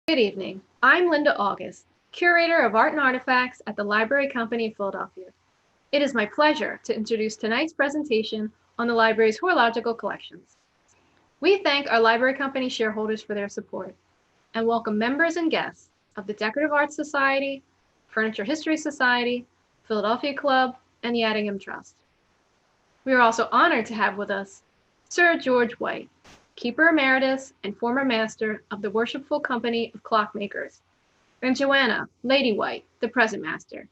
Good evening. I'm Linda August, Curator of Art and Artifacts at the Library Company of Philadelphia. It is my pleasure to introduce tonight's presentation on the library's horological collections. We thank our Library Company shareholders for their support and welcome members and guests of the Decorative Arts Society, Furniture History Society, Philadelphia Club, and the Addingham Trust. We are also honored to have with us Sir George White, Keeper Emeritus and former Master of the Worshipful Company of Clockmakers, and Joanna, Lady White, the present Master.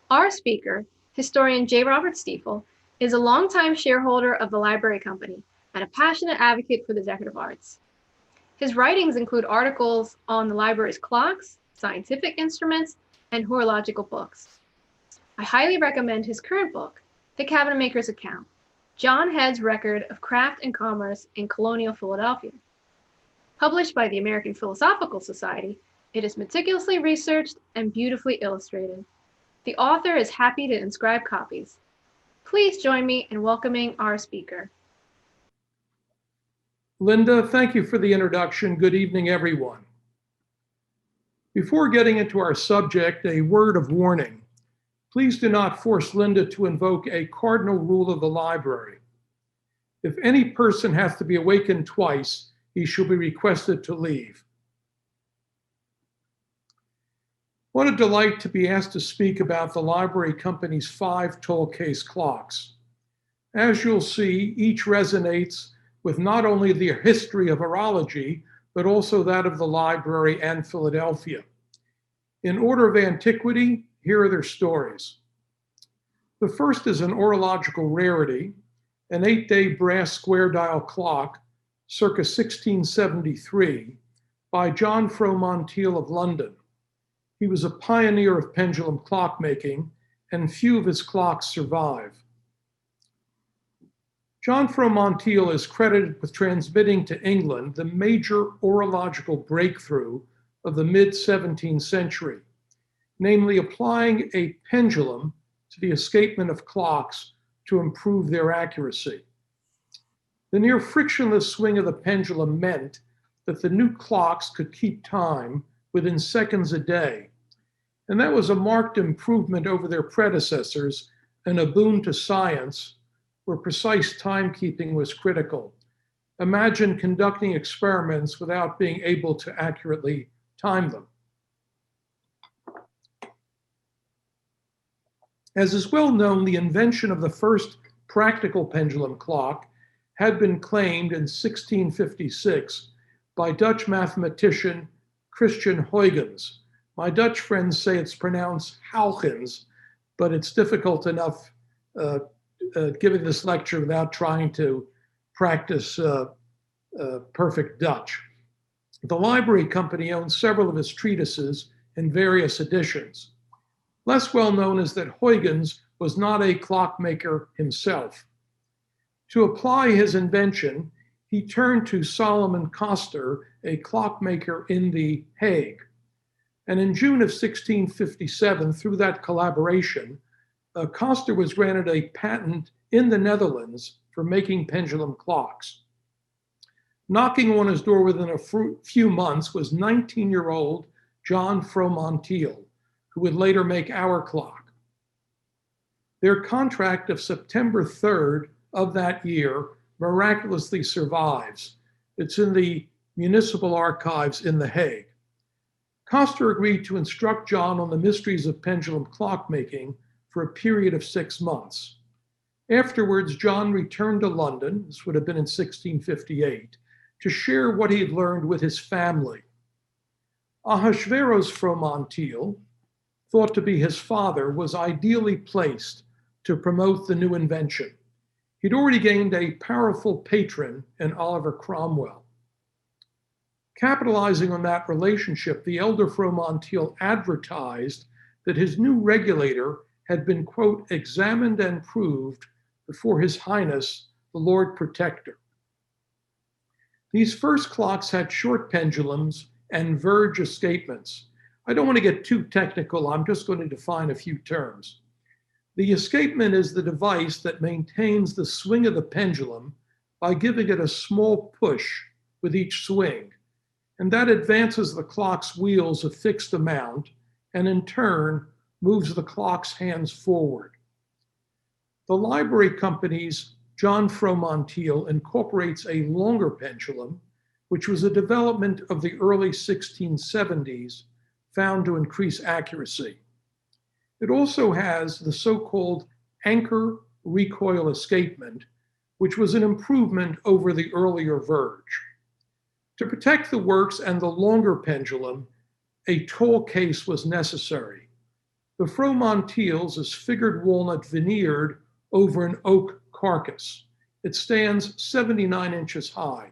Our speaker, historian Jay Robert Stiefel, is a longtime shareholder of the Library Company and a passionate advocate for the decorative arts. His writings include articles on the library's clocks, scientific instruments, and horological books. I highly recommend his current book, The Cabinet Maker's Account, John Head's Record of Craft and Commerce in Colonial Philadelphia. Published by the American Philosophical Society, it is meticulously researched and beautifully illustrated. The author is happy to inscribe copies. Please join me in welcoming our speaker. Linda, thank you for the introduction. Good evening, everyone. Before getting into our subject, a word of warning. Please do not force Linda to invoke a cardinal rule of the library. If any person has to be awakened twice, he shall be requested to leave. What a delight to be asked to speak about the Library Company's 5 tall case clocks. As you'll see, each resonates with not only the history of horology, but also that of the library and Philadelphia. In order of antiquity, here are their stories. The first is an horological rarity, an 8-day brass square dial clock, circa 1673, by John Fromanteel of London. He was a pioneer of pendulum clockmaking, and few of his clocks survive. John Fromanteel is credited with transmitting to England the major horological breakthrough of the mid-17th century, namely applying a pendulum to the escapement of clocks to improve their accuracy. The near frictionless swing of the pendulum meant that the new clocks could keep time within seconds a day, and that was a marked improvement over their predecessors and a boon to science, where precise timekeeping was critical. Imagine conducting experiments without being able to accurately time them. As is well known, the invention of the first practical pendulum clock had been claimed in 1656 by Dutch mathematician Christian Huygens. My Dutch friends say it's pronounced Huygens, but it's difficult enough giving this lecture without trying to practice perfect Dutch. The Library Company owns several of his treatises in various editions. Less well known is that Huygens was not a clockmaker himself. To apply his invention, he turned to Solomon Coster, a clockmaker in The Hague. And in June of 1657, through that collaboration, Coster was granted a patent in the Netherlands for making pendulum clocks. Knocking on his door within a few months was 19-year-old John Fromanteel, who would later make our clock. Their contract of September 3rd of that year miraculously survives. It's in the municipal archives in The Hague. Coster agreed to instruct John on the mysteries of pendulum clockmaking for a period of 6 months. Afterwards, John returned to London, this would have been in 1658, to share what he had learned with his family. Ahasuerus Fromanteel, thought to be his father, was ideally placed to promote the new invention. He'd already gained a powerful patron in Oliver Cromwell. Capitalizing on that relationship, the elder Fromanteel advertised that his new regulator had been, quote, examined and proved before His Highness, the Lord Protector. These first clocks had short pendulums and verge escapements. I don't want to get too technical. I'm just going to define a few terms. The escapement is the device that maintains the swing of the pendulum by giving it a small push with each swing. and that advances the clock's wheels a fixed amount and in turn moves the clock's hands forward. The library company's John Fromanteel incorporates a longer pendulum, which was a development of the early 1670s, found to increase accuracy. It also has the so-called anchor recoil escapement, which was an improvement over the earlier verge. To protect the works and the longer pendulum, a tall case was necessary. The Fromanteel's is figured walnut veneered over an oak carcass. It stands 79 inches high.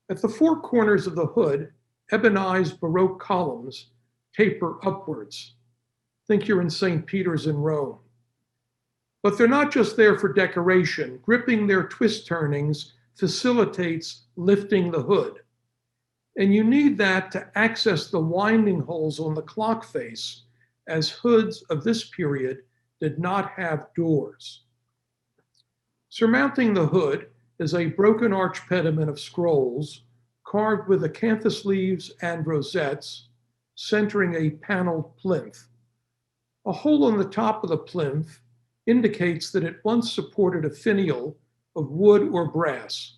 At the four corners of the hood, ebonized Baroque columns taper upwards. Think you're in St. Peter's in Rome. But they're not just there for decoration. Gripping their twist turnings facilitates lifting the hood. And you need that to access the winding holes on the clock face, as hoods of this period did not have doors. Surmounting the hood is a broken arch pediment of scrolls carved with acanthus leaves and rosettes, centering a paneled plinth. A hole on the top of the plinth indicates that it once supported a finial of wood or brass,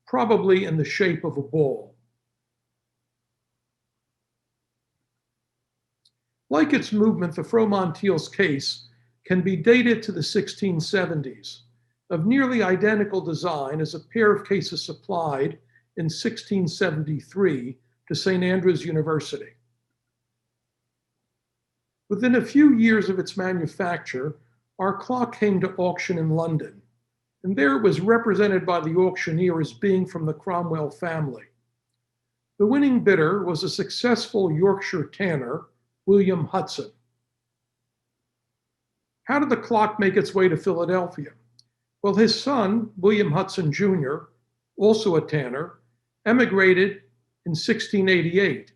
probably in the shape of a ball. Like its movement, the Fromanteel's case can be dated to the 1670s. Of nearly identical design is a pair of cases supplied in 1673 to St. Andrews University. Within a few years of its manufacture, our clock came to auction in London, and there it was represented by the auctioneer as being from the Cromwell family. The winning bidder was a successful Yorkshire tanner, William Hudson. How did the clock make its way to Philadelphia? Well, his son, William Hudson Jr., also a tanner, emigrated in 1688.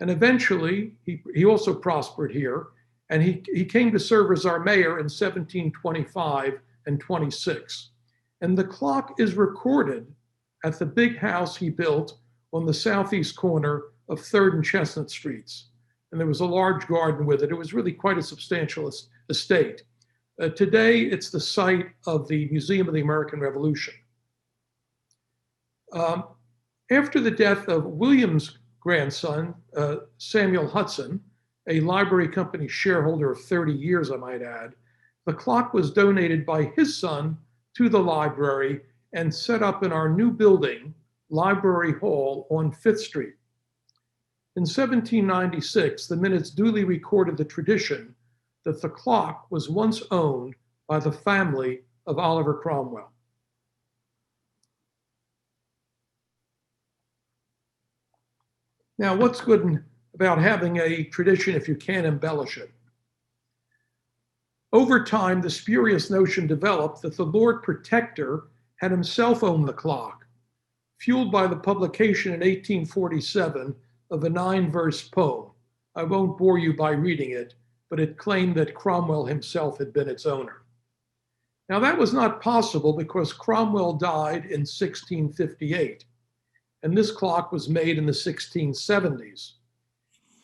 And eventually, he also prospered here, and he came to serve as our mayor in 1725 and 26. And the clock is recorded at the big house he built on the southeast corner of 3rd and Chestnut Streets. And there was a large garden with it. It was really quite a substantial estate. Today, it's the site of the Museum of the American Revolution. After the death of William's grandson, Samuel Hudson, a library company shareholder of 30 years, I might add, the clock was donated by his son to the library and set up in our new building, Library Hall on 5th Street. In 1796, the minutes duly recorded the tradition that the clock was once owned by the family of Oliver Cromwell. Now, what's good about having a tradition if you can't embellish it? Over time, the spurious notion developed that the Lord Protector had himself owned the clock, fueled by the publication in 1847 of a 9-verse poem. I won't bore you by reading it, but it claimed that Cromwell himself had been its owner. Now, that was not possible because Cromwell died in 1658, and this clock was made in the 1670s.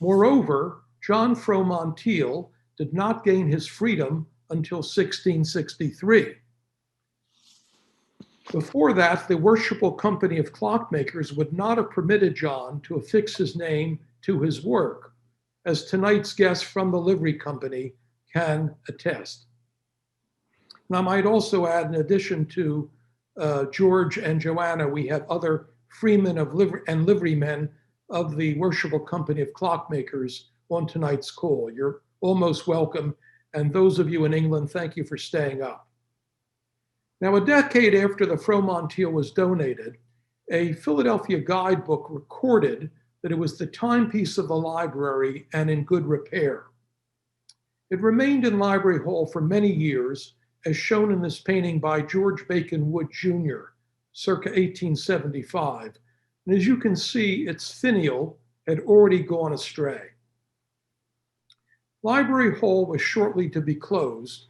Moreover, John Fromanteel did not gain his freedom until 1663. Before that, the worshipful company of clockmakers would not have permitted John to affix his name to his work, as tonight's guest from the livery company can attest. And I might also add, in addition to George and Joanna, we have other freemen of and liverymen of the worshipful company of clockmakers on tonight's call. You're almost welcome. And those of you in England, thank you for staying up. Now, a decade after the Fromanteel was donated, a Philadelphia guidebook recorded that it was the timepiece of the library and in good repair. It remained in Library Hall for many years, as shown in this painting by George Bacon Wood Jr., circa 1875. And as you can see, its finial had already gone astray. Library Hall was shortly to be closed.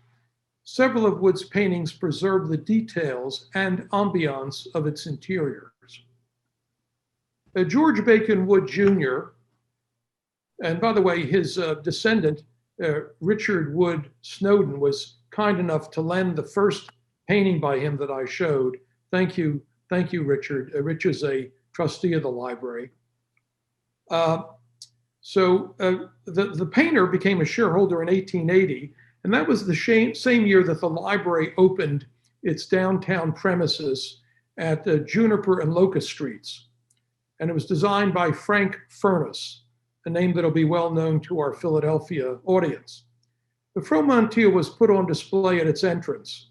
Several of Wood's paintings preserve the details and ambiance of its interiors. George Bacon Wood Jr., and by the way, his descendant, Richard Wood Snowden, was kind enough to lend the first painting by him that I showed. Thank you, Richard. Rich is a trustee of the library. The painter became a shareholder in 1880, and that was the same year that the library opened its downtown premises at Juniper and Locust Streets. And it was designed by Frank Furness, a name that'll be well known to our Philadelphia audience. The Fromanteel was put on display at its entrance.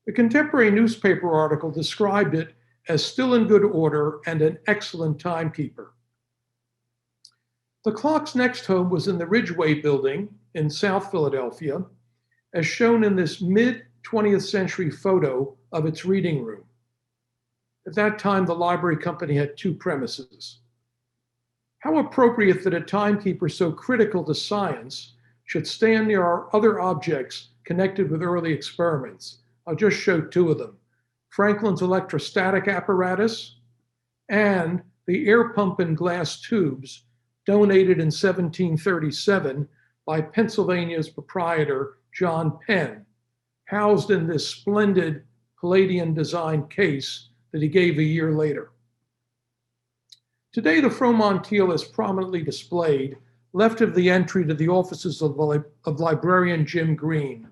A contemporary newspaper article described it as still in good order and an excellent timekeeper. The clock's next home was in the Ridgeway building in South Philadelphia, as shown in this mid-20th century photo of its reading room. At that time, the library company had 2 premises. How appropriate that a timekeeper so critical to science should stand near our other objects connected with early experiments. I'll just show 2 of them. Franklin's electrostatic apparatus and the air pump in glass tubes donated in 1737 by Pennsylvania's proprietor, John Penn, housed in this splendid Palladian design case that he gave a year later. Today, the Fromanteel is prominently displayed left of the entry to the offices of librarian Jim Green.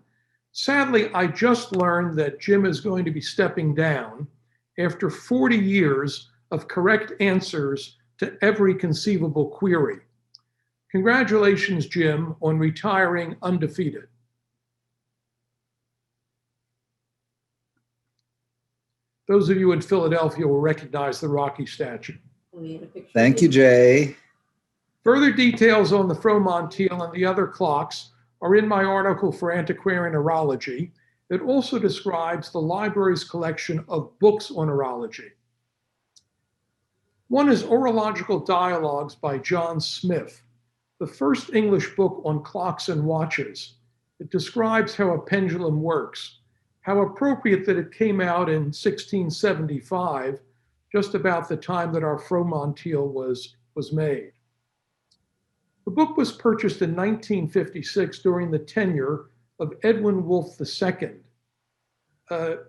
Sadly, I just learned that Jim is going to be stepping down after 40 years of correct answers to every conceivable query. Congratulations, Jim, on retiring undefeated. Those of you in Philadelphia will recognize the Rocky statue. Thank you, Jay. Further details on the Fromanteel and the other clocks are in my article for Antiquarian Horology. It also describes the library's collection of books on horology. One is Horological Dialogues by John Smith, the first English book on clocks and watches. It describes how a pendulum works. How appropriate that it came out in 1675, just about the time that our Fromanteel was made. The book was purchased in 1956 during the tenure of Edwin Wolfe II.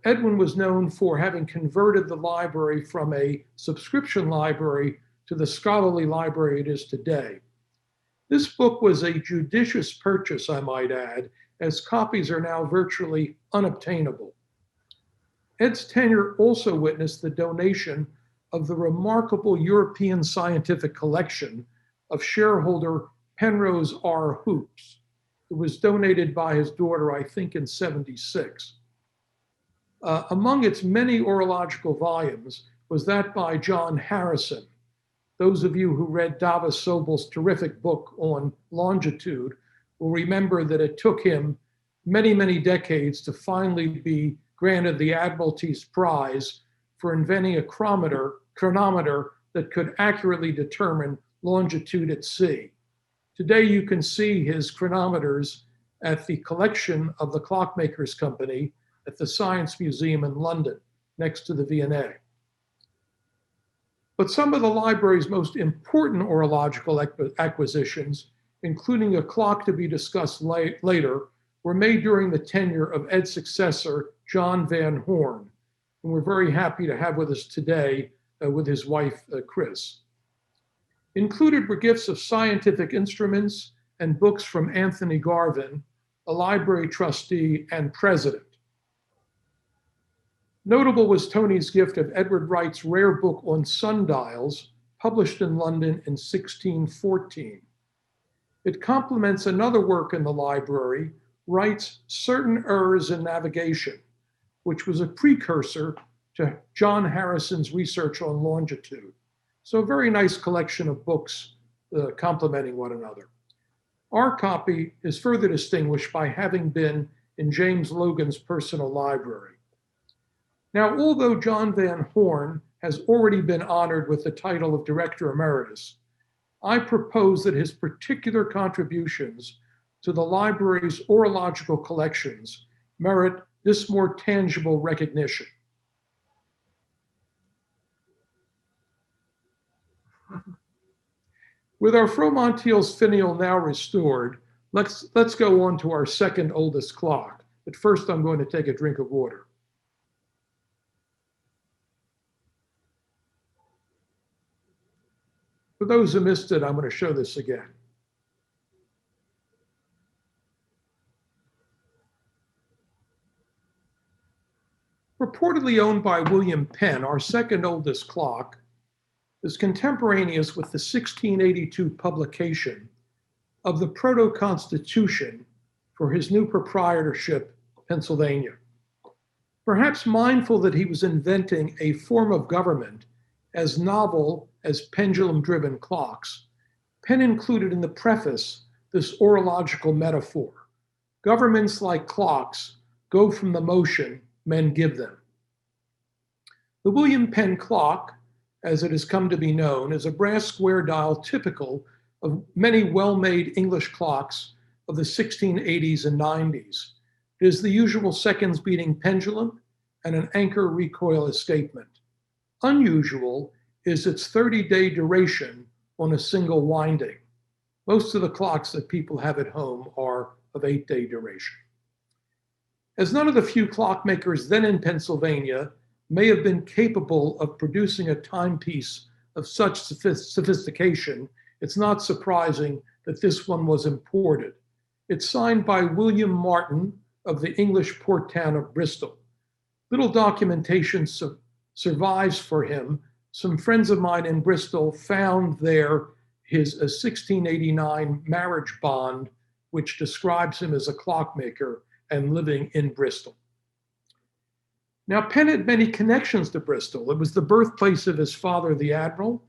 Edwin was known for having converted the library from a subscription library to the scholarly library it is today. This book was a judicious purchase, I might add, as copies are now virtually unobtainable. Ed's tenure also witnessed the donation of the remarkable European scientific collection of shareholder Penrose R. Hoops. It was donated by his daughter, I think, in '76. Among its many horological volumes was that by John Harrison. Those of you who read Davis Sobel's terrific book on longitude will remember that it took him many, many decades to finally be granted the Admiralty's Prize for inventing a chronometer that could accurately determine longitude at sea. Today, you can see his chronometers at the collection of the Clockmakers Company at the Science Museum in London, next to the V&A. But some of the library's most important horological acquisitions, including a clock to be discussed later, were made during the tenure of Ed's successor, John Van Horn. And we're very happy to have with us today with his wife, Chris. Included were gifts of scientific instruments and books from Anthony Garvin, a library trustee and president. Notable was Tony's gift of Edward Wright's rare book on sundials, published in London in 1614. It complements another work in the library, Wright's Certain Errors in Navigation, which was a precursor to John Harrison's research on longitude. So a very nice collection of books complementing one another. Our copy is further distinguished by having been in James Logan's personal library. Now, although John Van Horn has already been honored with the title of Director Emeritus, I propose that his particular contributions to the library's horological collections merit this more tangible recognition. With our Fromanteel's finial now restored, let's go on to our second oldest clock. But first, I'm going to take a drink of water. For those who missed it, I'm going to show this again. Reportedly owned by William Penn, our second oldest clock is contemporaneous with the 1682 publication of the proto-constitution for his new proprietorship, Pennsylvania. Perhaps mindful that he was inventing a form of government as novel as pendulum-driven clocks, Penn included in the preface this horological metaphor. Governments, like clocks, go from the motion men give them. The William Penn clock, as it has come to be known, is a brass square dial typical of many well-made English clocks of the 1680s and 90s. It is the usual seconds beating pendulum and an anchor recoil escapement. Unusual is its 30-day duration on a single winding. Most of the clocks that people have at home are of 8-day duration. As none of the few clockmakers then in Pennsylvania may have been capable of producing a timepiece of such sophistication, it's not surprising that this one was imported. It's signed by William Martin of the English port town of Bristol. Little documentation survives for him. Some friends of mine in Bristol found there his 1689 marriage bond, which describes him as a clockmaker and living in Bristol. Now, Penn had many connections to Bristol. It was the birthplace of his father, the admiral,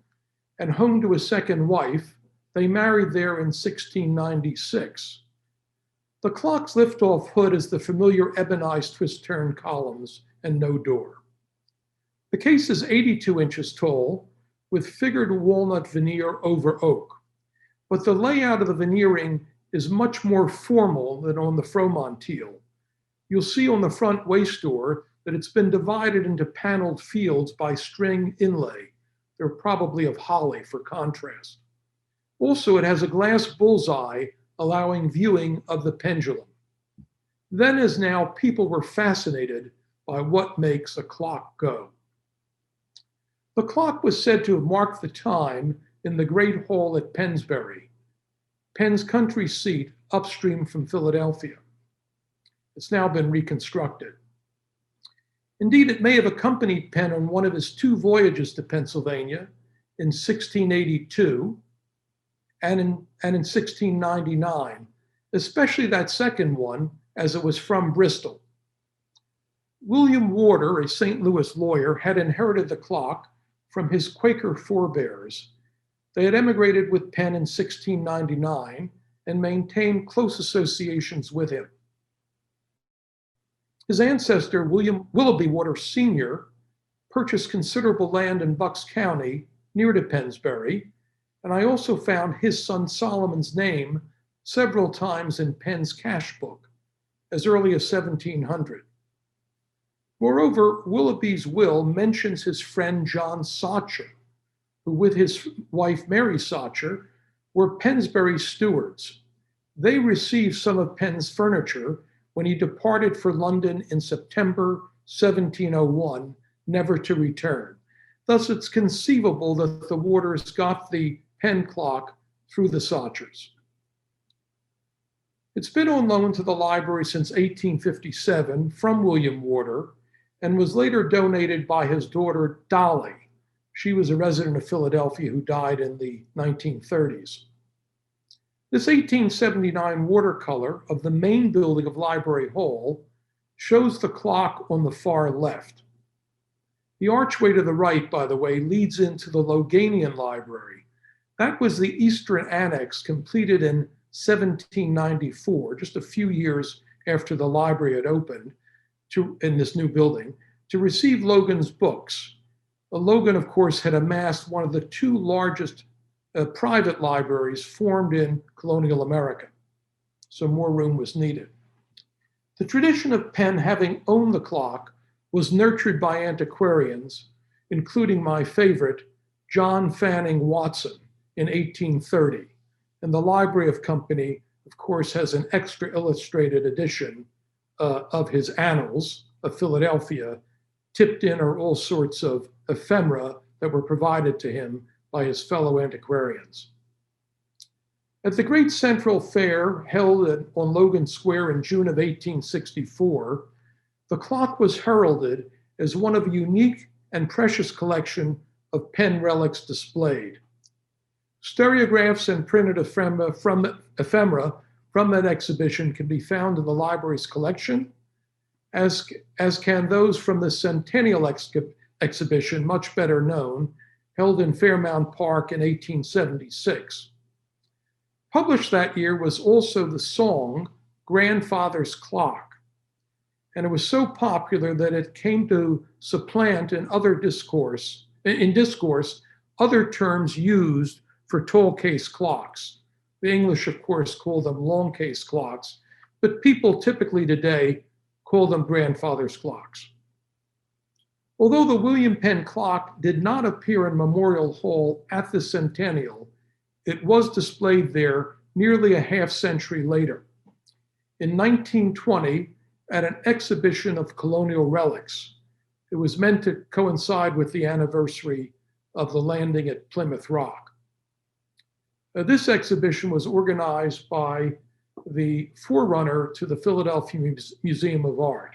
and home to his second wife. They married there in 1696. The clock's lift-off hood is the familiar ebonized twist-turn columns and no door. The case is 82 inches tall with figured walnut veneer over oak, but the layout of the veneering is much more formal than on the Fromanteel. You'll see on the front waist door that it's been divided into paneled fields by string inlay. They're probably of holly for contrast. Also, it has a glass bullseye allowing viewing of the pendulum. Then as now, people were fascinated by what makes a clock go. The clock was said to have marked the time in the Great Hall at Pennsbury, Penn's country seat upstream from Philadelphia. It's now been reconstructed. Indeed, it may have accompanied Penn on one of his 2 voyages to Pennsylvania in 1682 and in 1699, especially that second one, as it was from Bristol. William Warder, a St. Louis lawyer, had inherited the clock from his Quaker forebears. They had emigrated with Penn in 1699 and maintained close associations with him. His ancestor, Willoughby Warder Sr., purchased considerable land in Bucks County near to Pennsbury, and I also found his son Solomon's name several times in Penn's cash book, as early as 1700. Moreover, Willoughby's will mentions his friend John Sauer, who with his wife Mary Sauer were Pennsbury's stewards. They received some of Penn's furniture when he departed for London in September 1701, never to return. Thus, it's conceivable that the Warders got the Penn clock through the Sauers. It's been on loan to the library since 1857 from William Warder and was later donated by his daughter Dolly. She was a resident of Philadelphia who died in the 1930s. This 1879 watercolor of the main building of Library Hall shows the clock on the far left. The archway to the right, by the way, leads into the Loganian Library. That was the eastern annex completed in 1794, just a few years after the library had opened in this new building, to receive Logan's books. Logan, of course, had amassed one of the 2 largest private libraries formed in colonial America, so more room was needed. The tradition of Penn having owned the clock was nurtured by antiquarians, including my favorite, John Fanning Watson, in 1830. And the Library of Company, of course, has an extra illustrated edition of his Annals of Philadelphia. Tipped in are all sorts of ephemera that were provided to him by his fellow antiquarians. At the Great Central Fair held on Logan Square in June of 1864, the clock was heralded as one of a unique and precious collection of Penn relics displayed. Stereographs and printed ephemera from that exhibition can be found in the library's collection, as can those from the Centennial exhibition, much better known, held in Fairmount Park in 1876. Published that year was also the song Grandfather's Clock, and it was so popular that it came to supplant in discourse other terms used for tall case clocks. The English, of course, call them long case clocks, but people typically today call them grandfather's clocks. Although the William Penn clock did not appear in Memorial Hall at the Centennial, it was displayed there nearly a half century later. In 1920, at an exhibition of colonial relics, it was meant to coincide with the anniversary of the landing at Plymouth Rock. This exhibition was organized by the forerunner to the Philadelphia Museum of Art.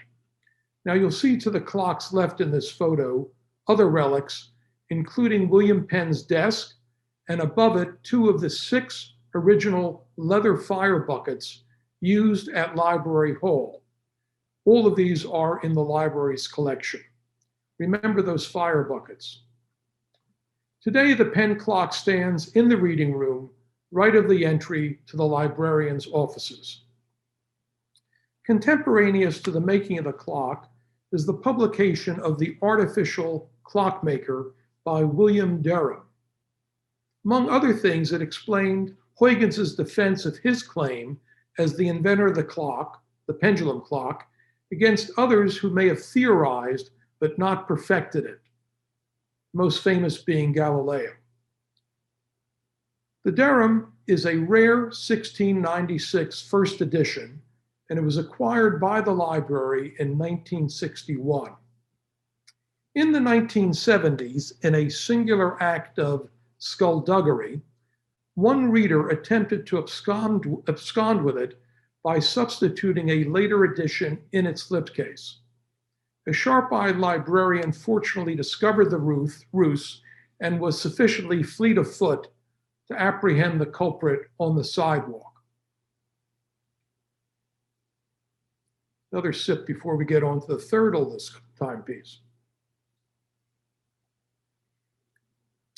Now you'll see to the clock's left in this photo other relics, including William Penn's desk, and above it, 2 of the 6 original leather fire buckets used at Library Hall. All of these are in the library's collection. Remember those fire buckets. Today, the Penn clock stands in the reading room, right of the entry to the librarian's offices. Contemporaneous to the making of the clock is the publication of the artificial clockmaker by William Derham. Among other things, it explained Huygens' defense of his claim as the inventor of the clock, the pendulum clock, against others who may have theorized but not perfected it, most famous being Galileo. The Derham is a rare 1696 first edition, and it was acquired by the library in 1961. In the 1970s, in a singular act of skullduggery, one reader attempted to abscond with it by substituting a later edition in its slipcase. A sharp-eyed librarian fortunately discovered the ruse and was sufficiently fleet of foot to apprehend the culprit on the sidewalk. Another sip before we get on to the third oldest timepiece.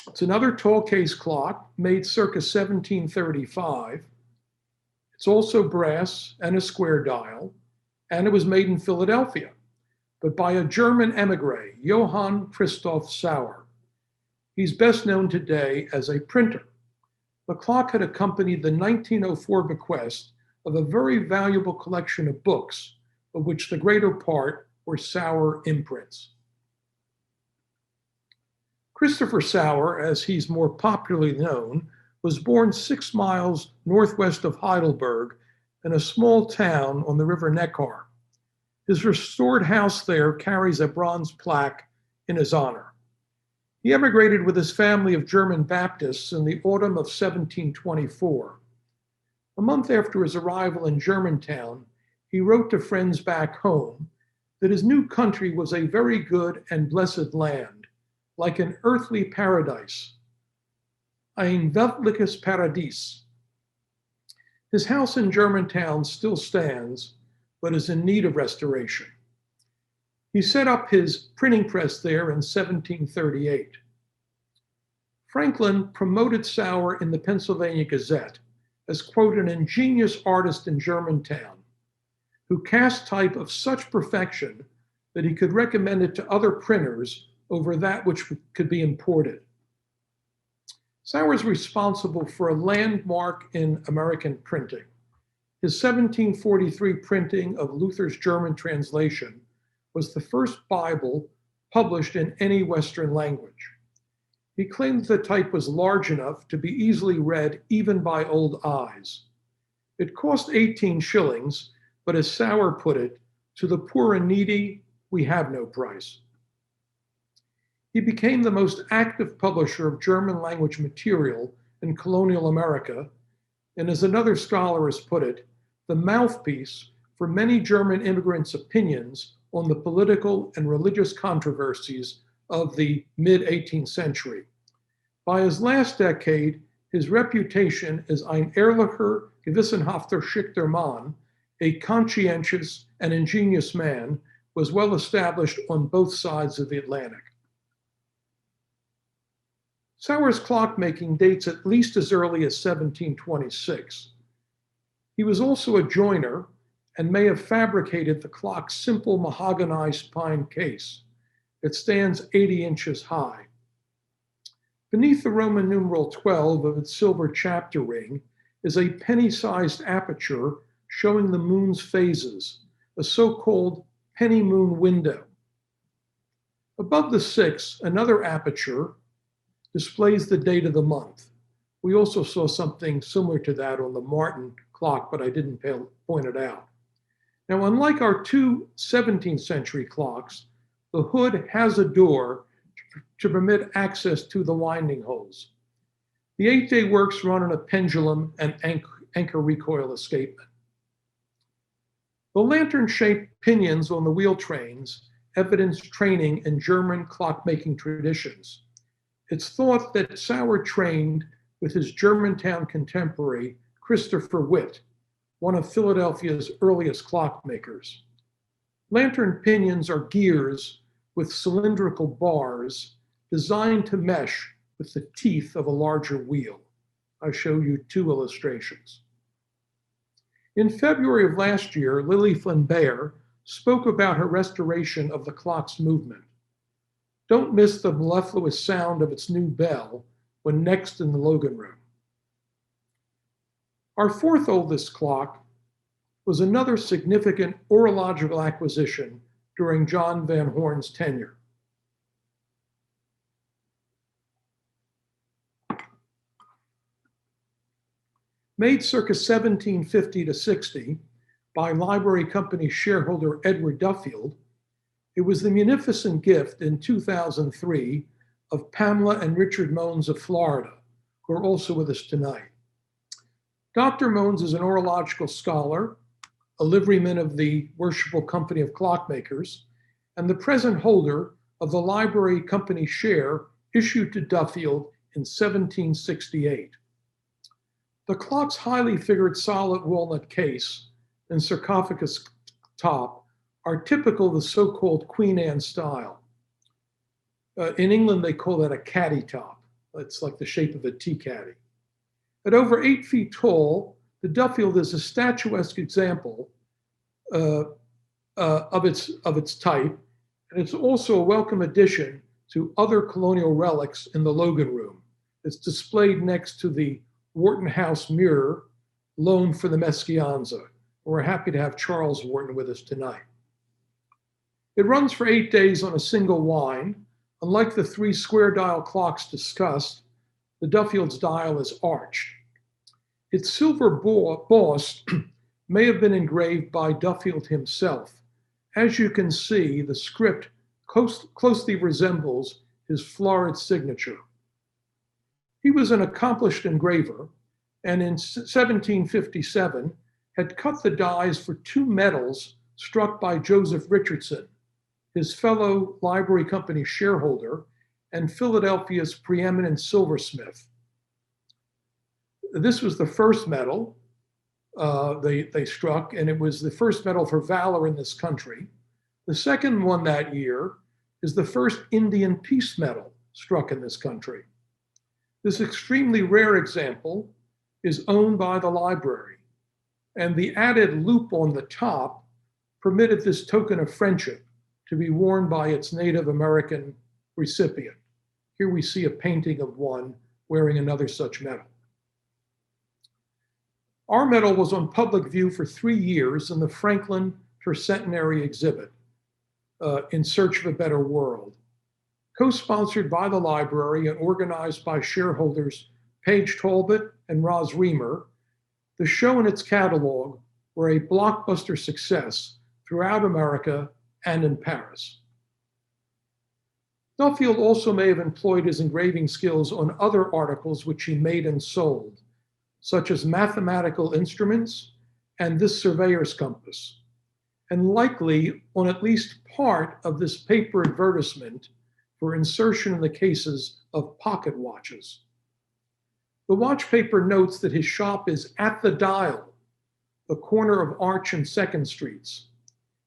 It's another tall case clock made circa 1735. It's also brass and a square dial, and it was made in Philadelphia, but by a German emigre, Johann Christoph Sauer. He's best known today as a printer. The clock had accompanied the 1904 bequest of a very valuable collection of books, of which the greater part were Sauer imprints. Christopher Sauer, as he's more popularly known, was born 6 miles northwest of Heidelberg in a small town on the River Neckar. His restored house there carries a bronze plaque in his honor. He emigrated with his family of German Baptists in the autumn of 1724. A month after his arrival in Germantown, he wrote to friends back home that his new country was a very good and blessed land, like an earthly paradise, ein weltliches Paradies. His house in Germantown still stands, but is in need of restoration. He set up his printing press there in 1738. Franklin promoted Sauer in the Pennsylvania Gazette as, quote, an ingenious artist in Germantown, who cast type of such perfection that he could recommend it to other printers over that which could be imported. Sauer is responsible for a landmark in American printing. His 1743 printing of Luther's German translation was the first Bible published in any Western language. He claimed the type was large enough to be easily read even by old eyes. It cost 18 shillings, but as Sauer put it, to the poor and needy, we have no price. He became the most active publisher of German language material in colonial America, and as another scholar has put it, the mouthpiece for many German immigrants' opinions on the political and religious controversies of the mid-18th century. By his last decade, his reputation as ein ehrlicher, gewissenhafter Schickter Mann, a conscientious and ingenious man, was well established on both sides of the Atlantic. Sauer's clockmaking dates at least as early as 1726. He was also a joiner and may have fabricated the clock's simple mahoganized pine case. It stands 80 inches high. Beneath the Roman numeral 12 of its silver chapter ring is a penny-sized aperture showing the moon's phases, a so-called penny moon window. Above the 6, another aperture displays the date of the month. We also saw something similar to that on the Martin clock, but I didn't point it out. Now, unlike our two 17th century clocks, the hood has a door to permit access to the winding holes. The 8-day works run on a pendulum and anchor recoil escapement. The lantern-shaped pinions on the wheel trains evidence training in German clockmaking traditions. It's thought that Sauer trained with his Germantown contemporary, Christopher Witt, one of Philadelphia's earliest clockmakers. Lantern pinions are gears with cylindrical bars designed to mesh with the teeth of a larger wheel. I show you two illustrations. In February of last year, Lily Flynn-Bayer spoke about her restoration of the clock's movement. Don't miss the mellifluous sound of its new bell when next in the Logan Room. Our fourth oldest clock was another significant horological acquisition during John Van Horn's tenure. Made circa 1750 to 60 by library company shareholder Edward Duffield, it was the munificent gift in 2003 of Pamela and Richard Mones of Florida, who are also with us tonight. Dr. Mones is an horological scholar, a liveryman of the Worshipful Company of Clockmakers, and the present holder of the library company share issued to Duffield in 1768. The clock's highly figured solid walnut case and sarcophagus top are typical of the so-called Queen Anne style. In England, they call that a caddy top. It's like the shape of a tea caddy. At over 8 feet tall, the Duffield is a statuesque example of its type, and it's also a welcome addition to other colonial relics in the Logan Room. It's displayed next to the Wharton House mirror loaned for the Meschianza. We're happy to have Charles Wharton with us tonight. It runs for 8 days on a single wind. Unlike the 3 square dial clocks discussed, the Duffield's dial is arched. Its silver boss may have been engraved by Duffield himself. As you can see, the script closely resembles his florid signature. He was an accomplished engraver, and in 1757 had cut the dies for 2 medals struck by Joseph Richardson, his fellow library company shareholder and Philadelphia's preeminent silversmith. This was the first medal they struck, and it was the first medal for valor in this country. The second one that year is the first Indian Peace Medal struck in this country. This extremely rare example is owned by the library, and the added loop on the top permitted this token of friendship to be worn by its Native American recipient. Here we see a painting of one wearing another such medal. Our medal was on public view for 3 years in the Franklin Tercentenary exhibit, In Search of a Better World. Co-sponsored by the library and organized by shareholders Paige Talbot and Roz Reamer, the show and its catalog were a blockbuster success throughout America and in Paris. Duffield also may have employed his engraving skills on other articles which he made and sold, such as mathematical instruments and this surveyor's compass, and likely on at least part of this paper advertisement for insertion in the cases of pocket watches. The watch paper notes that his shop is at the Dial, the corner of Arch and 2nd Streets.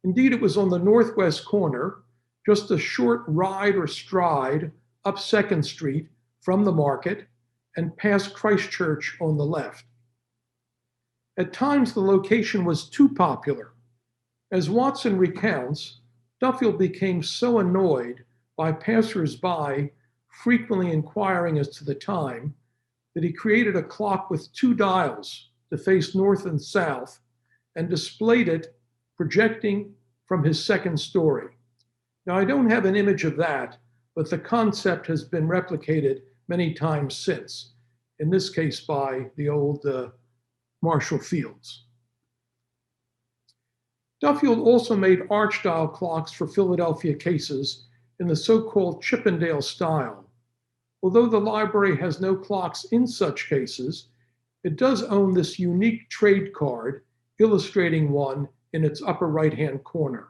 Indeed, it was on the northwest corner, just a short ride or stride up 2nd Street from the market and past Christ Church on the left. At times, the location was too popular. As Watson recounts, Duffield became so annoyed by passers-by frequently inquiring as to the time that he created a clock with 2 dials to face north and south and displayed it projecting from his 2nd story. Now, I don't have an image of that, but the concept has been replicated many times since, in this case by the old Marshall Fields. Duffield also made arch dial clocks for Philadelphia cases in the so-called Chippendale style. Although the library has no clocks in such cases, it does own this unique trade card illustrating one in its upper right-hand corner.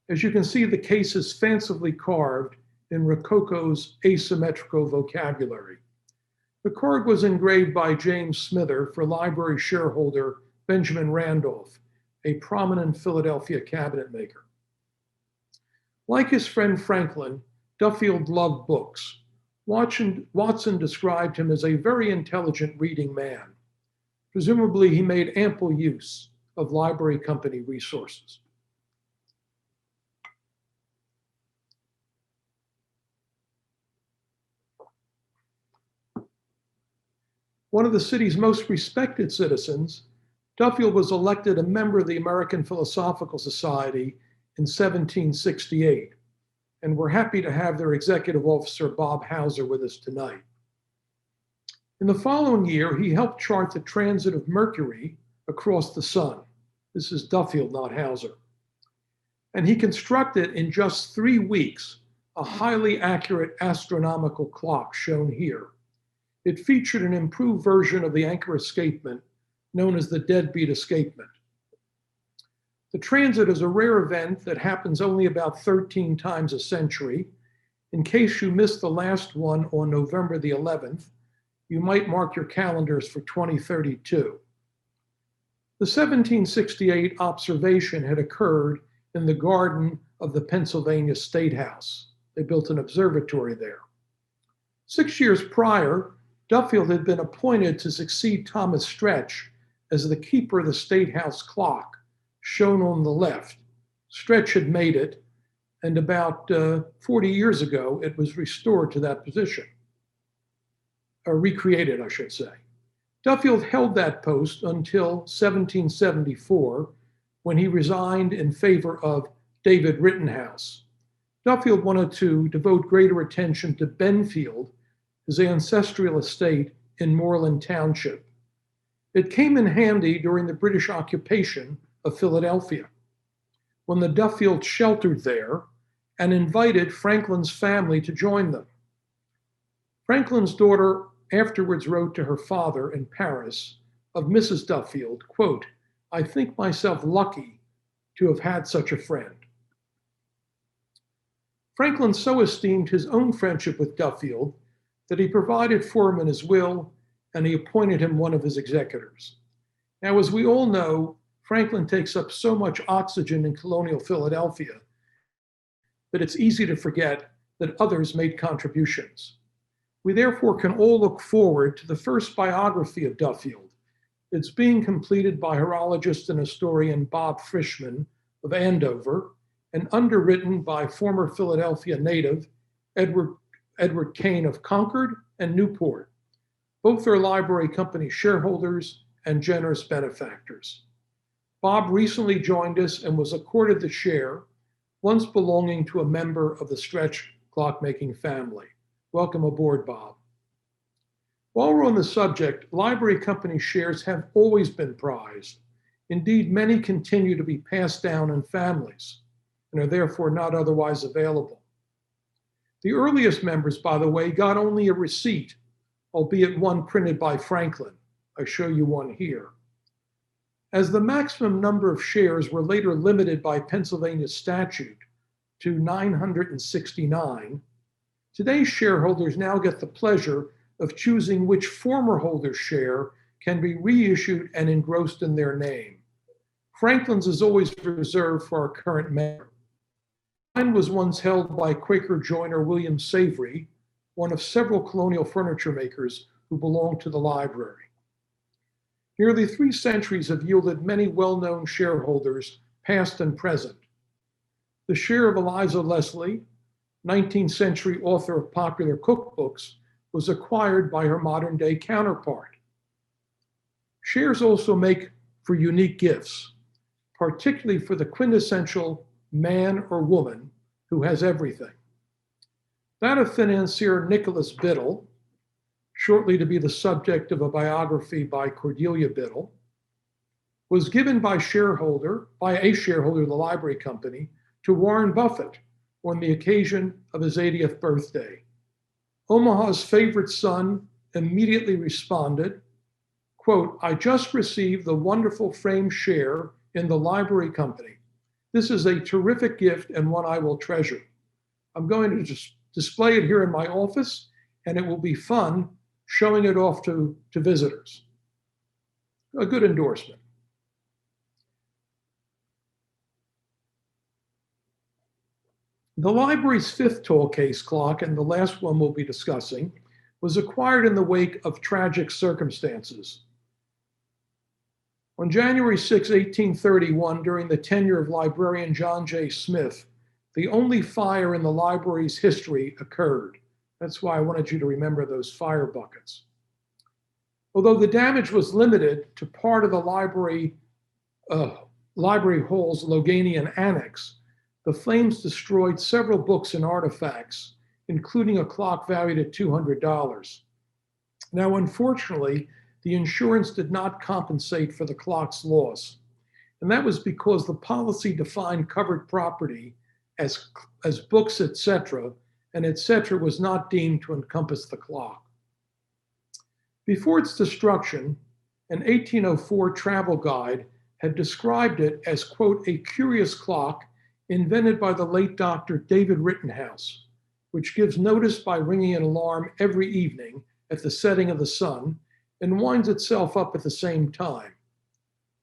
As you can see, the case is fancifully carved in Rococo's asymmetrical vocabulary. The card was engraved by James Smither for library shareholder Benjamin Randolph, a prominent Philadelphia cabinet maker. Like his friend Franklin, Duffield loved books. Watson described him as a very intelligent reading man. Presumably, he made ample use of library company resources. One of the city's most respected citizens, Duffield was elected a member of the American Philosophical Society in 1768, and we're happy to have their executive officer, Bob Hauser, with us tonight. In the following year, he helped chart the transit of Mercury across the sun. This is Duffield, not Hauser. And he constructed in just 3 weeks a highly accurate astronomical clock shown here. It featured an improved version of the anchor escapement known as the deadbeat escapement. The transit is a rare event that happens only about 13 times a century. In case you missed the last one on November the 11th, you might mark your calendars for 2032. The 1768 observation had occurred in the garden of the Pennsylvania State House. They built an observatory there. 6 years prior, Duffield had been appointed to succeed Thomas Stretch as the keeper of the State House clock, shown on the left. Stretch had made it, and about 40 years ago, it was restored to that position, or recreated, I should say. Duffield held that post until 1774, when he resigned in favor of David Rittenhouse. Duffield wanted to devote greater attention to Benfield, his ancestral estate in Moreland Township. It came in handy during the British occupation of Philadelphia, when the Duffields sheltered there and invited Franklin's family to join them. Franklin's daughter afterwards wrote to her father in Paris of Mrs. Duffield, quote, "I think myself lucky to have had such a friend." Franklin so esteemed his own friendship with Duffield that he provided for him in his will, and he appointed him one of his executors. Now, as we all know, Franklin takes up so much oxygen in colonial Philadelphia that it's easy to forget that others made contributions. We therefore can all look forward to the first biography of Duffield. It's being completed by horologist and historian Bob Frischman of Andover and underwritten by former Philadelphia native Edward Kane of Concord and Newport. Both are library company shareholders and generous benefactors. Bob recently joined us and was accorded the share, once belonging to a member of the Stretch clockmaking family. Welcome aboard, Bob. While we're on the subject, library company shares have always been prized. Indeed, many continue to be passed down in families and are therefore not otherwise available. The earliest members, by the way, got only a receipt, albeit one printed by Franklin. I show you one here. As the maximum number of shares were later limited by Pennsylvania statute to 969, today's shareholders now get the pleasure of choosing which former holder's share can be reissued and engrossed in their name. Franklin's is always reserved for our current member. Mine was once held by Quaker joiner William Savory, one of several colonial furniture makers who belonged to the library. Nearly 3 centuries have yielded many well-known shareholders, past and present. The share of Eliza Leslie, 19th century author of popular cookbooks, was acquired by her modern-day counterpart. Shares also make for unique gifts, particularly for the quintessential man or woman who has everything. That of financier Nicholas Biddle, shortly to be the subject of a biography by Cordelia Biddle, was given by a shareholder of the library company to Warren Buffett on the occasion of his 80th birthday. Omaha's favorite son immediately responded, quote, "I just received the wonderful framed share in the library company. This is a terrific gift and one I will treasure. I'm going to just display it here in my office, and it will be fun showing it off to visitors." A good endorsement. The library's 5th tall case clock, and the last one we'll be discussing, was acquired in the wake of tragic circumstances. On January 6, 1831, during the tenure of librarian John J. Smith, the only fire in the library's history occurred. That's why I wanted you to remember those fire buckets. Although the damage was limited to part of the library hall's Loganian annex, the flames destroyed several books and artifacts, including a clock valued at $200. Now, unfortunately, the insurance did not compensate for the clock's loss. And that was because the policy defined covered property as books, etc., and etc. was not deemed to encompass the clock. Before its destruction, an 1804 travel guide had described it as, quote, "a curious clock invented by the late Dr. David Rittenhouse, which gives notice by ringing an alarm every evening at the setting of the sun and winds itself up at the same time.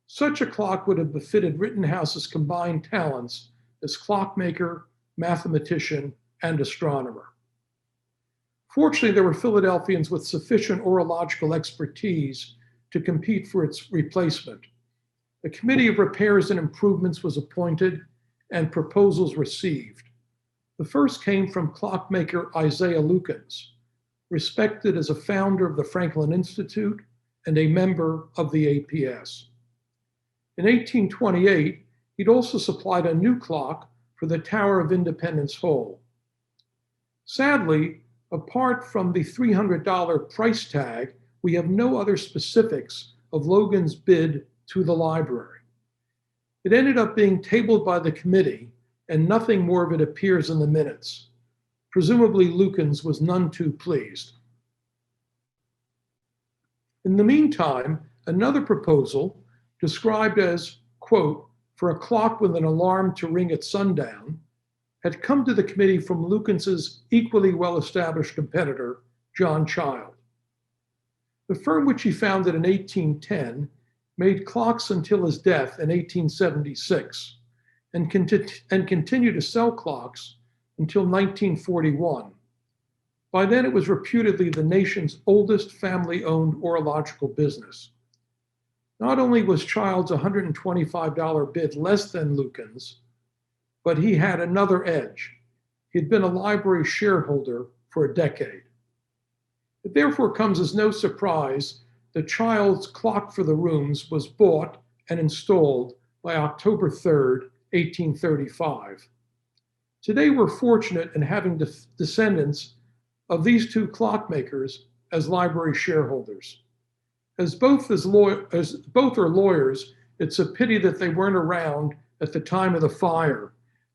Such a clock would have befitted Rittenhouse's combined talents as clockmaker, mathematician, and astronomer." Fortunately, there were Philadelphians with sufficient horological expertise to compete for its replacement. A committee of repairs and improvements was appointed and proposals received. The first came from clockmaker Isaiah Lukens, respected as a founder of the Franklin Institute and a member of the APS. In 1828, he'd also supplied a new clock for the Tower of Independence Hall. Sadly, apart from the $300 price tag, we have no other specifics of Logan's bid to the library. It ended up being tabled by the committee, and nothing more of it appears in the minutes. Presumably, Lukens was none too pleased. In the meantime, another proposal, described as, quote, "for a clock with an alarm to ring at sundown," had come to the committee from Lukens's equally well-established competitor, John Child. The firm, which he founded in 1810, made clocks until his death in 1876 and continued to sell clocks until 1941. By then, it was reputedly the nation's oldest family-owned horological business. Not only was Child's $125 bid less than Lukens, but he had another edge. He'd been a library shareholder for a decade. It therefore comes as no surprise that Child's clock for the rooms was bought and installed by October 3rd, 1835. Today, we're fortunate in having descendants of these two clockmakers as library shareholders. As both are lawyers, it's a pity that they weren't around at the time of the fire.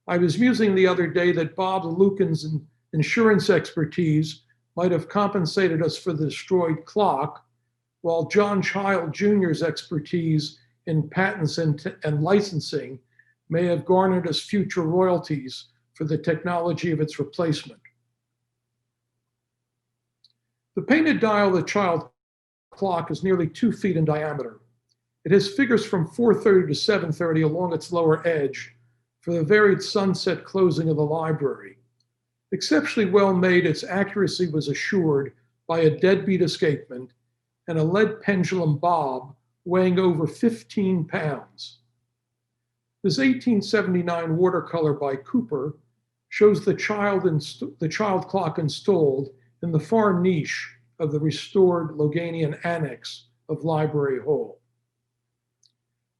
I was musing the other day that Bob Lucan's insurance expertise might have compensated us for the destroyed clock, while John Child Jr.'s expertise in patents and licensing may have garnered us future royalties for the technology of its replacement. The painted dial of the Child clock is nearly 2 feet in diameter. It has figures from 4:30 to 7:30 along its lower edge for the varied sunset closing of the library. Exceptionally well made, its accuracy was assured by a deadbeat escapement and a lead pendulum bob weighing over 15 pounds. This 1879 watercolor by Cooper shows the child clock installed in the far niche of the restored Loganian annex of Library Hall.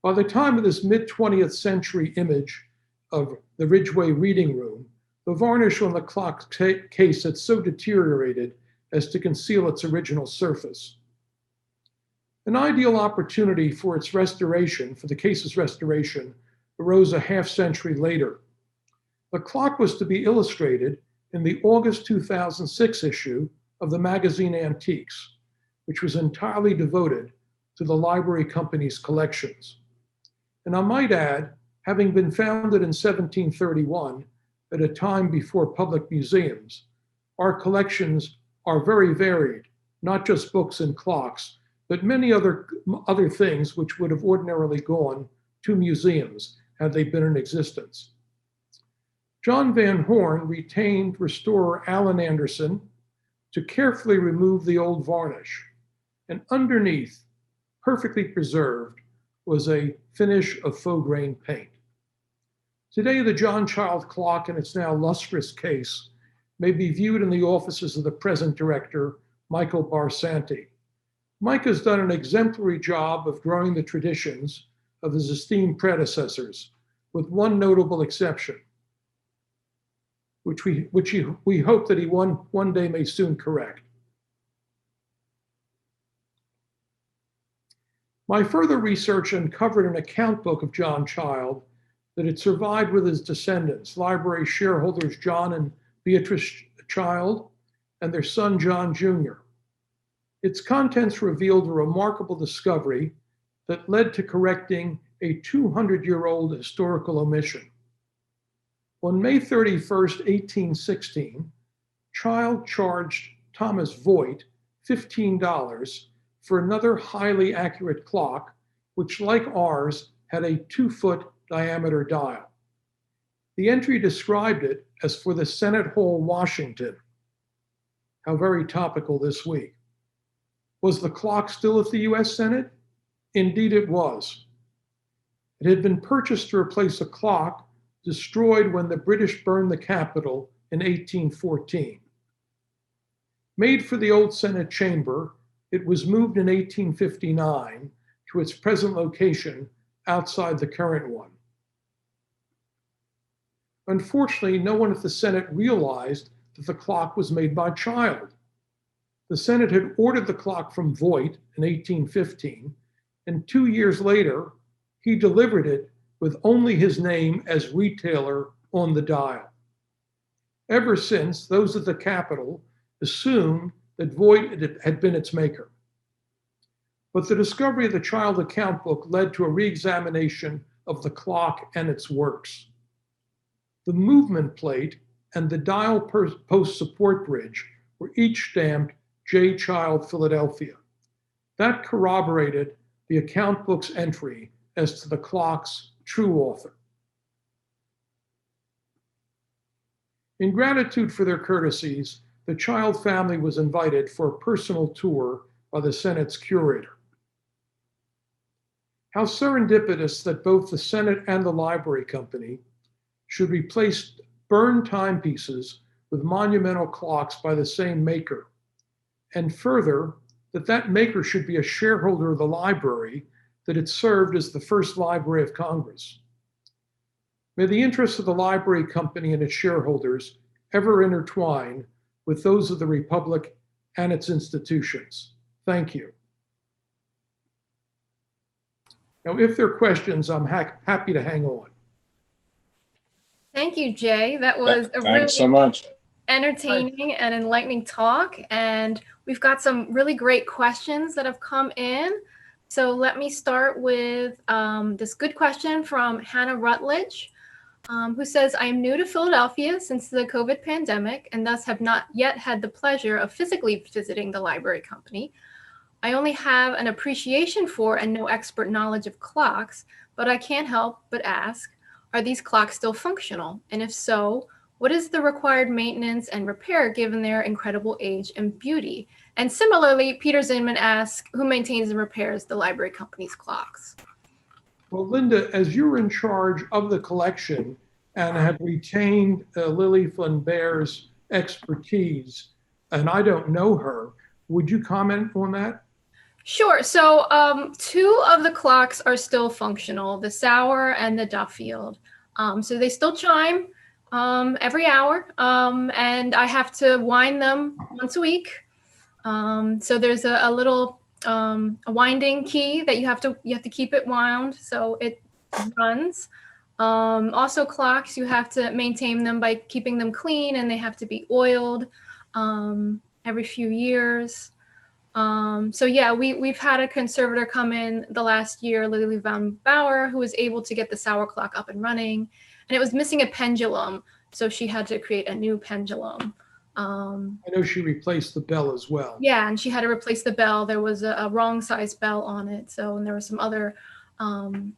By the time of this mid-20th century image of the Ridgeway Reading Room, the varnish on the clock case had so deteriorated as to conceal its original surface. An ideal opportunity for its restoration, for the case's restoration, arose a half-century later. The clock was to be illustrated in the August 2006 issue of the magazine Antiques, which was entirely devoted to the library company's collections. And I might add, having been founded in 1731, at a time before public museums, our collections are very varied, not just books and clocks, but many other things which would have ordinarily gone to museums had they been in existence. John Van Horn retained restorer Alan Anderson to carefully remove the old varnish, and underneath, perfectly preserved, was a finish of faux grain paint. Today, the John Child clock in its now lustrous case may be viewed in the offices of the present director, Michael Barsanti. Mike has done an exemplary job of growing the traditions of his esteemed predecessors, with one notable exception, which we hope that he one day may soon correct. My further research uncovered an account book of John Child that had survived with his descendants, library shareholders John and Beatrice Child, and their son John Jr. Its contents revealed a remarkable discovery that led to correcting a 200-year-old historical omission. On May 31st, 1816, Child charged Thomas Voigt $15 for another highly accurate clock, which, like ours, had a 2-foot diameter dial. The entry described it as for the Senate Hall, Washington. How very topical this week. Was the clock still at the US Senate? Indeed it was. It had been purchased to replace a clock destroyed when the British burned the Capitol in 1814. Made for the old Senate chamber, it was moved in 1859 to its present location outside the current one. Unfortunately, no one at the Senate realized that the clock was made by Child. The Senate had ordered the clock from Voigt in 1815, and 2 years later, he delivered it with only his name as retailer on the dial. Ever since, those at the Capitol assumed that Voigt had been its maker. But the discovery of the Child account book led to a re-examination of the clock and its works. The movement plate and the dial post support bridge were each stamped J. Child, Philadelphia. That corroborated the account book's entry as to the clock's true author. In gratitude for their courtesies, the Child family was invited for a personal tour by the Senate's curator. How serendipitous that both the Senate and the Library Company should replace burned timepieces with monumental clocks by the same maker, and further, that maker should be a shareholder of the library that it served as the first Library of Congress. May the interests of the library company and its shareholders ever intertwine with those of the Republic and its institutions. Thank you. Now, if there are questions, I'm happy to hang on. Thank you, Jay. That was a Thanks so really much. entertaining and enlightening talk. And we've got some really great questions that have come in. So let me start with this good question from Hannah Rutledge, who says, I am new to Philadelphia since the COVID pandemic and thus have not yet had the pleasure of physically visiting the library company. I only have an appreciation for and no expert knowledge of clocks, but I can't help but ask, are these clocks still functional? And if so, what is the required maintenance and repair given their incredible age and beauty? And similarly, Peter Zinman asks, who maintains and repairs the library company's clocks? Well, Linda, as you're in charge of the collection and have retained Lily Flabert's expertise, and I don't know her, would you comment on that? Sure. So two of the clocks are still functional, the Sauer and the Duffield. So they still chime every hour, and I have to wind them once a week. So there's a little a winding key that you have to keep it wound so it runs. Also clocks, you have to maintain them by keeping them clean, and they have to be oiled every few years. So yeah, we've had a conservator come in the last year, Lily Van Bauer, who was able to get the Sauer clock up and running, and it was missing a pendulum, so she had to create a new pendulum. I know she replaced the bell as well. Yeah, and she had to replace the bell. There was a wrong size bell on it, so, and there was some other,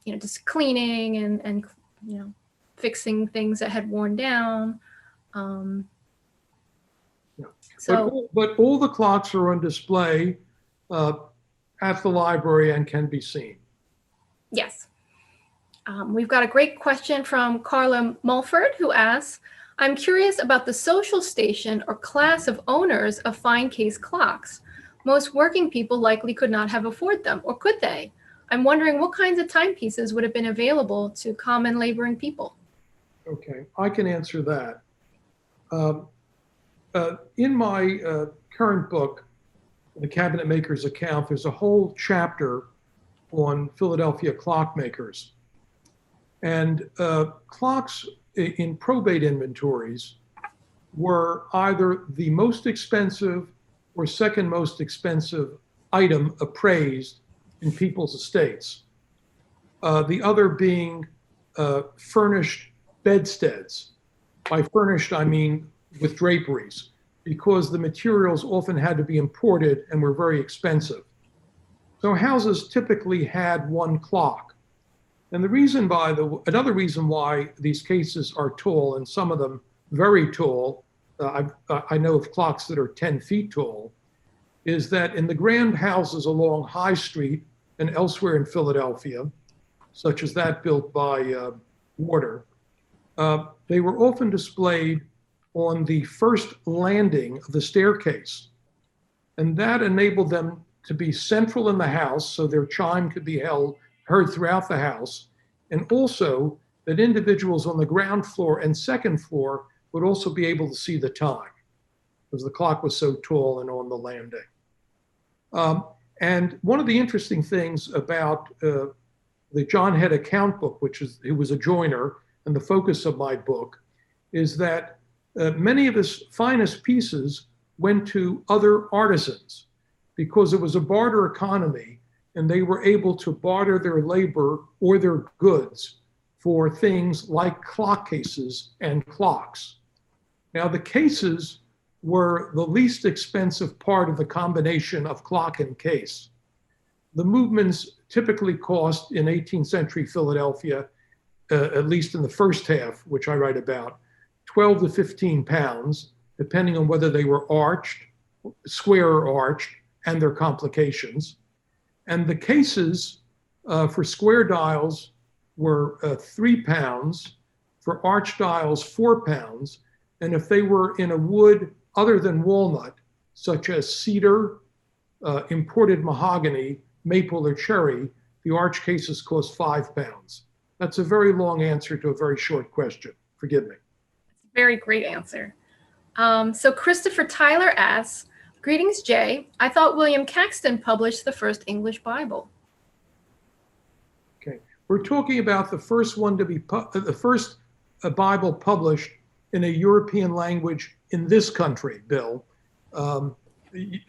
just cleaning and fixing things that had worn down. So, but all the clocks are on display at the library and can be seen. Yes. We've got a great question from Carla Mulford, who asks, I'm curious about the social station or class of owners of fine case clocks. Most working people likely could not have afforded them, or could they? I'm wondering what kinds of timepieces would have been available to common laboring people. Okay, I can answer that. In my current book, The Cabinet Maker's Account, there's a whole chapter on Philadelphia clockmakers. And clocks in probate inventories were either the most expensive or second most expensive item appraised in people's estates. The other being furnished bedsteads. By furnished, I mean with draperies, because the materials often had to be imported and were very expensive. So houses typically had one clock. And another reason why these cases are tall, and some of them very tall, I know of clocks that are 10 feet tall, is that in the grand houses along High Street and elsewhere in Philadelphia, such as that built by Water, they were often displayed on the first landing of the staircase. And that enabled them to be central in the house, so their chime could be heard throughout the house, and also that individuals on the ground floor and second floor would also be able to see the time, because the clock was so tall and on the landing. And one of the interesting things about the John Head account book, it was a joiner and the focus of my book, is that many of his finest pieces went to other artisans because it was a barter economy, and they were able to barter their labor or their goods for things like clock cases and clocks. Now, the cases were the least expensive part of the combination of clock and case. The movements typically cost in 18th century Philadelphia, at least in the first half, which I write about, 12 to 15 pounds, depending on whether they were arched, square or arched, and their complications. And the cases for square dials were 3 pounds, for arch dials 4 pounds, and if they were in a wood other than walnut, such as cedar, imported mahogany, maple, or cherry, the arch cases cost 5 pounds. That's a very long answer to a very short question. Forgive me. It's a very great answer. So Christopher Tyler asks, greetings, Jay. I thought William Caxton published the first English Bible. Okay. We're talking about the first one to be, the first Bible published in a European language in this country, Bill.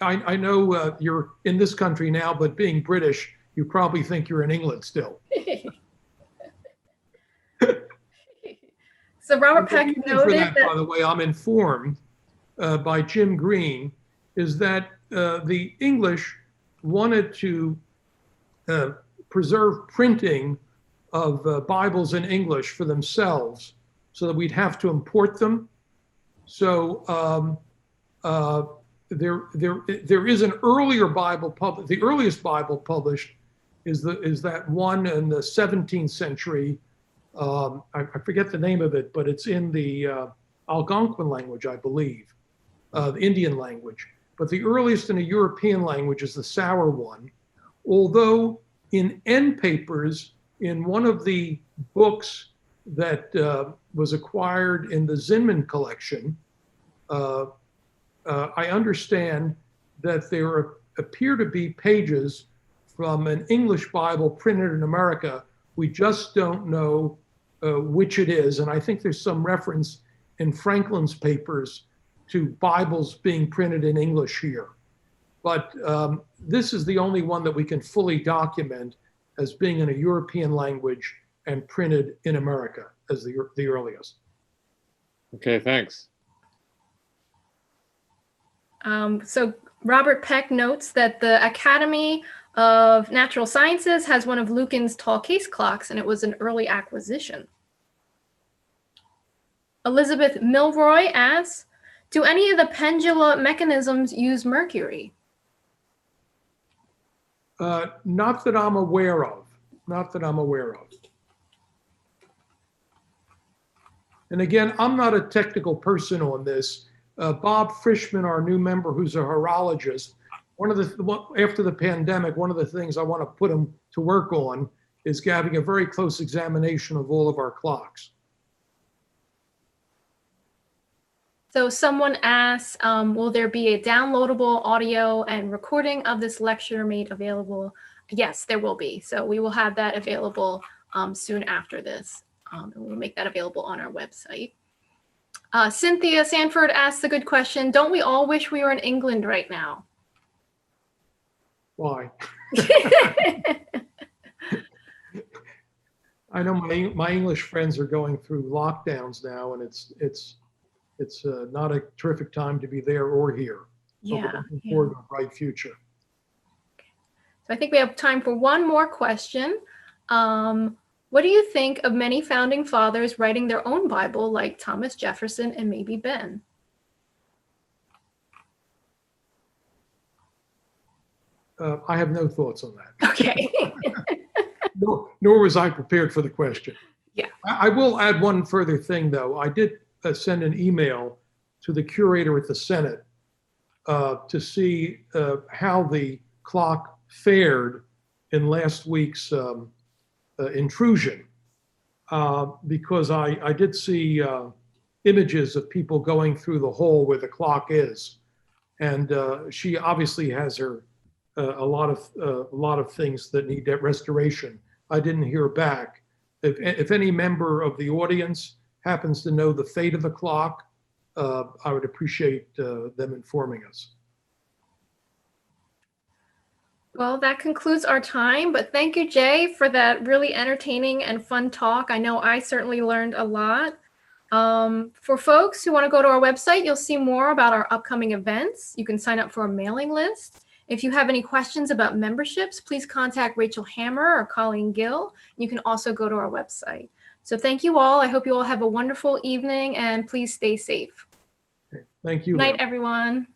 I know you're in this country now, but being British, you probably think you're in England still. So Robert Peck noted that, by the way, I'm informed by Jim Green, is that the English wanted to preserve printing of Bibles in English for themselves so that we'd have to import them. So there is an earlier Bible published. The earliest Bible published is that one in the 17th century. I forget the name of it, but it's in the Algonquin language, I believe, the Indian language. But the earliest in a European language is the Sauer one. Although in end papers, in one of the books that was acquired in the Zinman collection, I understand that there appear to be pages from an English Bible printed in America. We just don't know which it is. And I think there's some reference in Franklin's papers to Bibles being printed in English here. But this is the only one that we can fully document as being in a European language and printed in America as the earliest. Okay, thanks. So Robert Peck notes that the Academy of Natural Sciences has one of Lucan's tall case clocks, and it was an early acquisition. Elizabeth Milroy asks, do any of the pendula mechanisms use mercury? Not that I'm aware of. Not that I'm aware of. And again, I'm not a technical person on this. Bob Frischman, our new member, who's a horologist, after the pandemic, one of the things I want to put him to work on is having a very close examination of all of our clocks. So someone asks, will there be a downloadable audio and recording of this lecture made available? Yes, there will be. So we will have that available soon after this. And we'll make that available on our website. Cynthia Sanford asks a good question. Don't we all wish we were in England right now? Why? I know my English friends are going through lockdowns now, and it's not a terrific time to be there or here. So Yeah. we're looking forward to a bright future. So I think we have time for one more question. What do you think of many founding fathers writing their own Bible, like Thomas Jefferson and maybe Ben? I have no thoughts on that. Okay. Nor was I prepared for the question. Yeah. I will add one further thing, though. I did send an email to the curator at the Senate to see how the clock fared in last week's intrusion, because I did see images of people going through the hole where the clock is, and she obviously has a lot of things that need that restoration. I didn't hear back. If any member of the audience happens to know the fate of the clock, I would appreciate them informing us. Well, that concludes our time, but thank you, Jay, for that really entertaining and fun talk. I know I certainly learned a lot. For folks who want to go to our website, you'll see more about our upcoming events. You can sign up for a mailing list. If you have any questions about memberships, please contact Rachel Hammer or Colleen Gill. You can also go to our website. So thank you all. I hope you all have a wonderful evening, and please stay safe. Okay. Thank you. Good night, everyone.